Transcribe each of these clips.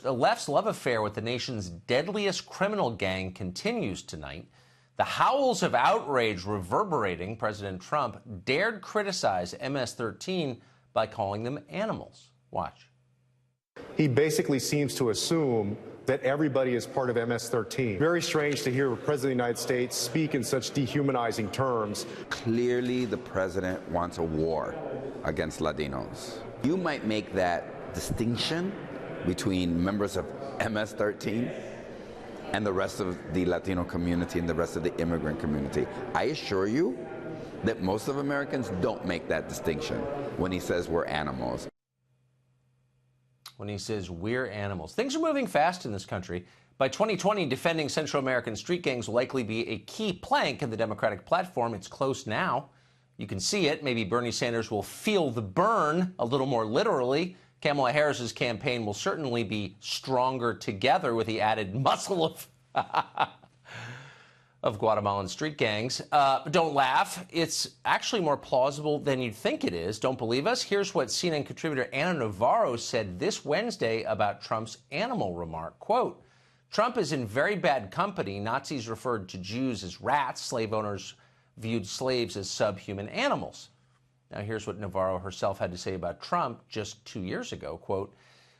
The left's love affair with the nation's deadliest criminal gang continues tonight. The howls of outrage reverberating. President Trump dared criticize MS-13 by calling them animals. Watch. He basically seems to assume that everybody is part of MS-13. Very strange to hear the President of the United States speak in such dehumanizing terms. Clearly, the president wants a war against Latinos. You might make that distinction between members of MS-13 and the rest of the Latino community and the rest of the immigrant community. I assure you that most of Americans don't make that distinction when he says we're animals. When he says we're animals. Things are moving fast in this country. By 2020, defending Central American street gangs will likely be a key plank in the Democratic platform. It's close now. You can see it. Maybe Bernie Sanders will feel the burn a little more literally. Kamala Harris's campaign will certainly be stronger together with the added muscle of Guatemalan street gangs. Don't laugh. It's actually more plausible than you'd think it is. Don't believe us? Here's what CNN contributor Ana Navarro said this Wednesday about Trump's animal remark. Quote, Trump is in very bad company. Nazis referred to Jews as rats. Slave owners viewed slaves as subhuman animals. Now, here's what Navarro herself had to say about Trump just 2 years ago. Quote,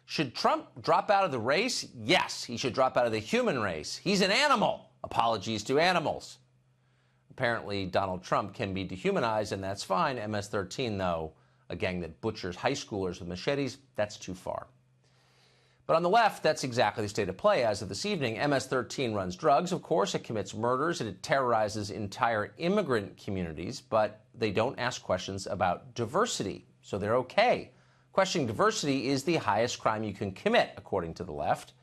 should Trump drop out of the race? Yes, he should drop out of the human race. He's an animal. Apologies to animals. Apparently, Donald Trump can be dehumanized, and that's fine. MS-13, though, a gang that butchers high schoolers with machetes, that's too far. But on the left, that's exactly the state of play as of this evening. MS-13 runs drugs, of course. It commits murders, and it terrorizes entire immigrant communities. But they don't ask questions about diversity, so they're okay. Questioning diversity is the highest crime you can commit, according to the left.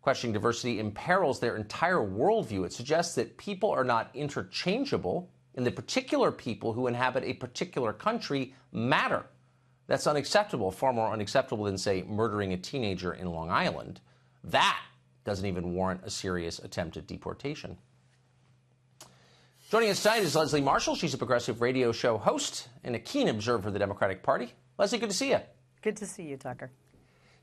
Questioning diversity imperils their entire worldview. It suggests that people are not interchangeable, and the particular people who inhabit a particular country matter. That's unacceptable, far more unacceptable than, say, murdering a teenager in Long Island. That doesn't even warrant a serious attempt at deportation. Joining us tonight is Leslie Marshall. She's a progressive radio show host and a keen observer of the Democratic Party. Leslie, good to see you. Good to see you, Tucker.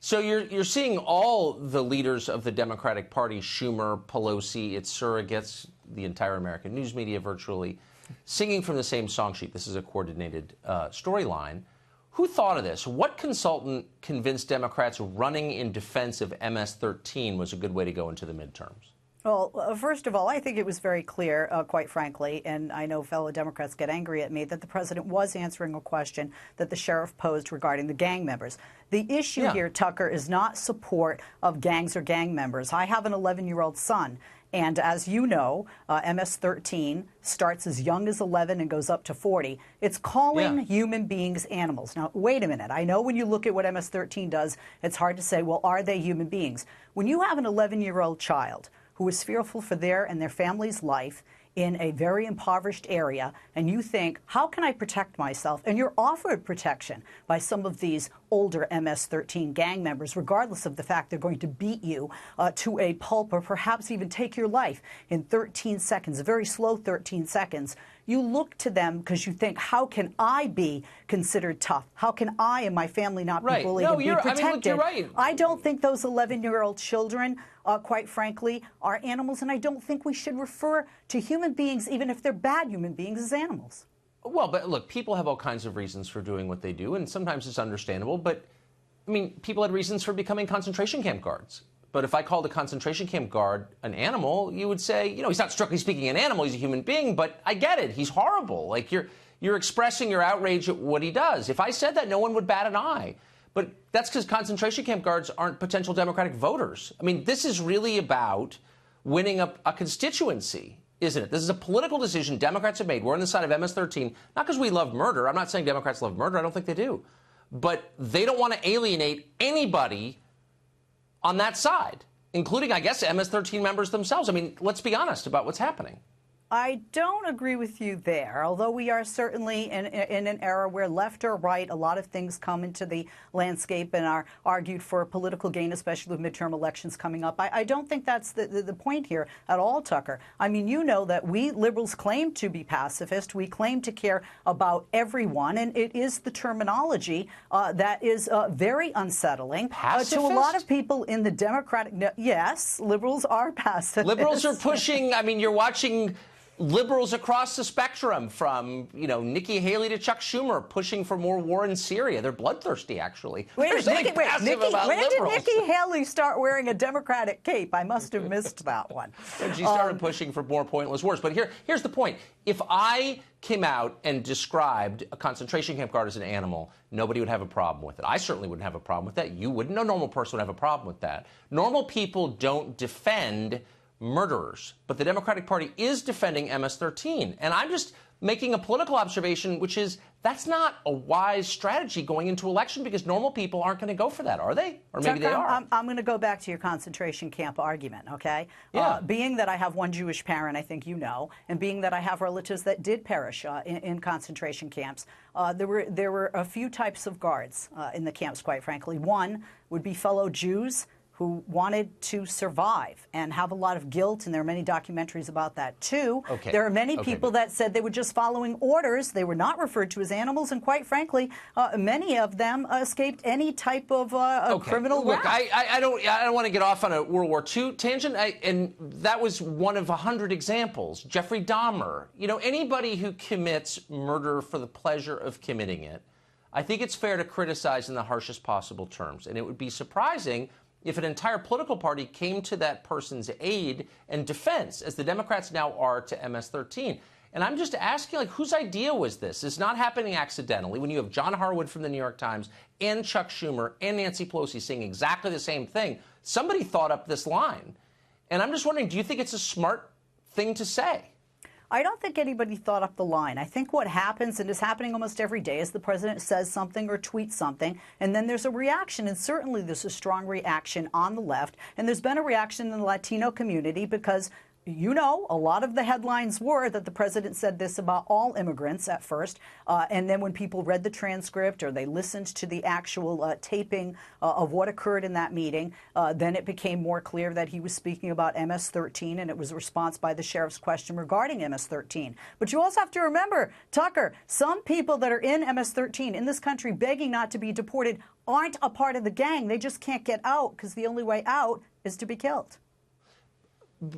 So you're seeing all the leaders of the Democratic Party, Schumer, Pelosi, its surrogates, the entire American news media virtually, singing from the same song sheet. This is a coordinated storyline. Who thought of this? What consultant convinced Democrats running in defense of MS-13 was a good way to go into the midterms? Well, first of all, I think it was very clear, quite frankly, and I know fellow Democrats get angry at me, that the president was answering a question that the sheriff posed regarding the gang members. The issue here, Tucker, is not support of gangs or gang members. I have an 11-year-old son. And as you know, MS-13 starts as young as 11 and goes up to 40. It's calling human beings animals. Now, wait a minute. I know when you look at what MS-13 does, it's hard to say, well, are they human beings? When you have an 11-year-old child who is fearful for their and their family's life in a very impoverished area, and you think, how can I protect myself? And you're offered protection by some of these older MS-13 gang members, regardless of the fact they're going to beat you to a pulp or perhaps even take your life in 13 seconds, a very slow 13 seconds. You look to them because you think, how can I be considered tough? How can I and my family not be bullied and be protected? I mean, look, you're right. I don't think those 11-year-old children, quite frankly, are animals, and I don't think we should refer to human beings, even if they're bad human beings, as animals. Well, but look, people have all kinds of reasons for doing what they do, and sometimes it's understandable. But, I mean, people had reasons for becoming concentration camp guards. But if I called a concentration camp guard an animal, you would say, you know, he's not strictly speaking an animal, he's a human being, but I get it. He's horrible. Like, you're expressing your outrage at what he does. If I said that, no one would bat an eye. But that's because concentration camp guards aren't potential Democratic voters. I mean, this is really about winning a constituency, isn't it? This is a political decision Democrats have made. We're on the side of MS-13, not because we love murder. I'm not saying Democrats love murder. I don't think they do. But they don't want to alienate anybody on that side, including, I guess, MS-13 members themselves. I mean, let's be honest about what's happening. I don't agree with you there, although we are certainly in an era where left or right, a lot of things come into the landscape and are argued for political gain, especially with midterm elections coming up. I don't think that's the point here at all, Tucker. I mean, you know that we liberals claim to be pacifist. We claim to care about everyone, and it is the terminology that is very unsettling to a lot of people in the Democratic. Yes, liberals are pacifists. Liberals are pushing. I mean, you're watching liberals across the spectrum, from Nikki Haley to Chuck Schumer, pushing for more war in Syria. They're bloodthirsty, actually. When did liberals. Nikki Haley start wearing a Democratic cape? I must have missed that one. When she started pushing for more pointless wars. But here's the point. If I came out and described a concentration camp guard as an animal, nobody would have a problem with it. I certainly wouldn't have a problem with that. You wouldn't. No normal person would have a problem with that. Normal people don't defend murderers, but the Democratic Party is defending MS-13. And I'm just making a political observation, which is that's not a wise strategy going into election, because normal people aren't going to go for that, are they? Or maybe they are. I'm going to go back to your concentration camp argument, okay? Yeah. Being that I have one Jewish parent, I think you know, and being that I have relatives that did perish in concentration camps, there were a few types of guards in the camps, quite frankly. One would be fellow Jews who wanted to survive and have a lot of guilt, and there are many documentaries about that, too. Okay. There are many people that said they were just following orders. They were not referred to as animals, and quite frankly, many of them escaped any type of criminal Look, rap. I don't want to get off on a World War II tangent, and that was one of 100 examples. Jeffrey Dahmer, anybody who commits murder for the pleasure of committing it, I think it's fair to criticize in the harshest possible terms, and it would be surprising if an entire political party came to that person's aid and defense, as the Democrats now are to MS-13. And I'm just asking, whose idea was this? It's not happening accidentally when you have John Harwood from the New York Times and Chuck Schumer and Nancy Pelosi saying exactly the same thing. Somebody thought up this line. And I'm just wondering, do you think it's a smart thing to say? I don't think anybody thought up the line. I think what happens, and is happening almost every day, is the president says something or tweets something, and then there's a reaction, and certainly there's a strong reaction on the left, and there's been a reaction in the Latino community because a lot of the headlines were that the president said this about all immigrants at first, and then when people read the transcript or they listened to the actual taping of what occurred in that meeting, then it became more clear that he was speaking about MS-13, and it was a response by the sheriff's question regarding MS-13. But you also have to remember, Tucker, some people that are in MS-13 in this country begging not to be deported aren't a part of the gang. They just can't get out because the only way out is to be killed.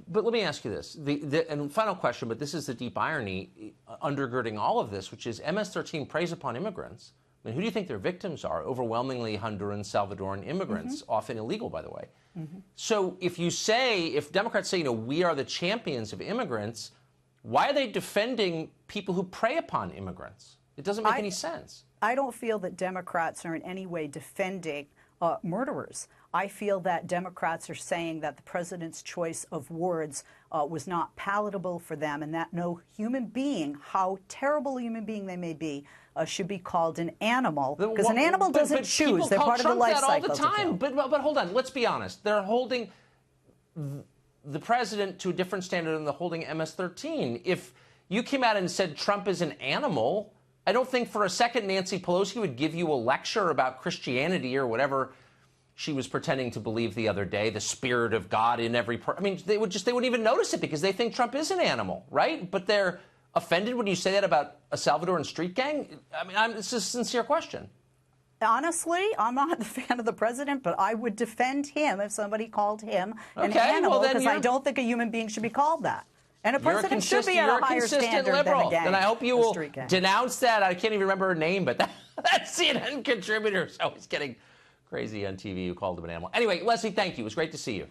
But let me ask you this, and final question, but this is the deep irony undergirding all of this, which is MS-13 preys upon immigrants. I mean, who do you think their victims are? Overwhelmingly Honduran, Salvadoran immigrants, often illegal, by the way. So if Democrats say, we are the champions of immigrants, why are they defending people who prey upon immigrants? It doesn't make any sense. I don't feel that Democrats are in any way defending murderers. I feel that Democrats are saying that the president's choice of words was not palatable for them, and that no human being, how terrible a human being they may be, should be called an animal, because an animal doesn't choose. They're part of the life cycle. All the time. But hold on. Let's be honest. They're holding the president to a different standard than they're holding MS-13. If you came out and said Trump is an animal, I don't think for a second Nancy Pelosi would give you a lecture about Christianity or whatever she was pretending to believe the other day, the spirit of God in every person. I mean, they wouldn't even notice it because they think Trump is an animal, right? But they're offended when you say that about a Salvadoran street gang? I mean, it's a sincere question. Honestly, I'm not a fan of the president, but I would defend him if somebody called him an animal, because I don't think a human being should be called that. And a president should be at a higher standard liberal. than a gang. And I hope you will denounce that. I can't even remember her name, but that CNN contributor is always getting crazy on TV who called him an animal. Anyway, Leslie, thank you. It was great to see you.